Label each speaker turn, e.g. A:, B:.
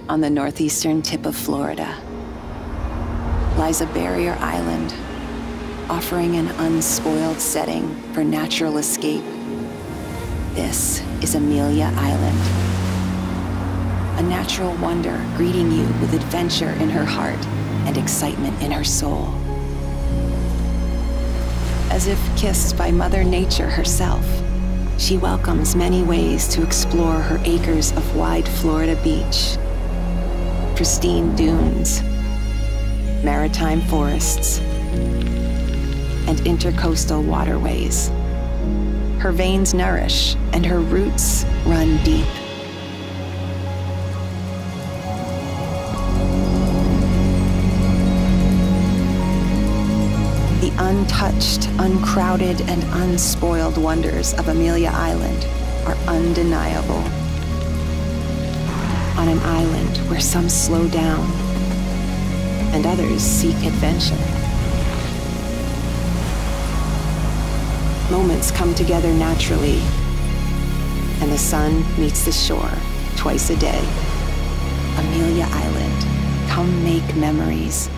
A: On the northeastern tip of Florida lies a barrier island, offering an unspoiled setting for natural escape. This is Amelia Island, a natural wonder greeting you with adventure in her heart and excitement in her soul. As if kissed by Mother Nature herself, she welcomes many ways to explore her acres of wide Florida beach. Pristine dunes, maritime forests, and intercoastal waterways. Her veins nourish and her roots run deep. The untouched, uncrowded, and unspoiled wonders of Amelia Island are undeniable. On an island where some slow down and others seek adventure. Moments come together naturally, and the sun meets the shore twice a day. Amelia Island, come make memories.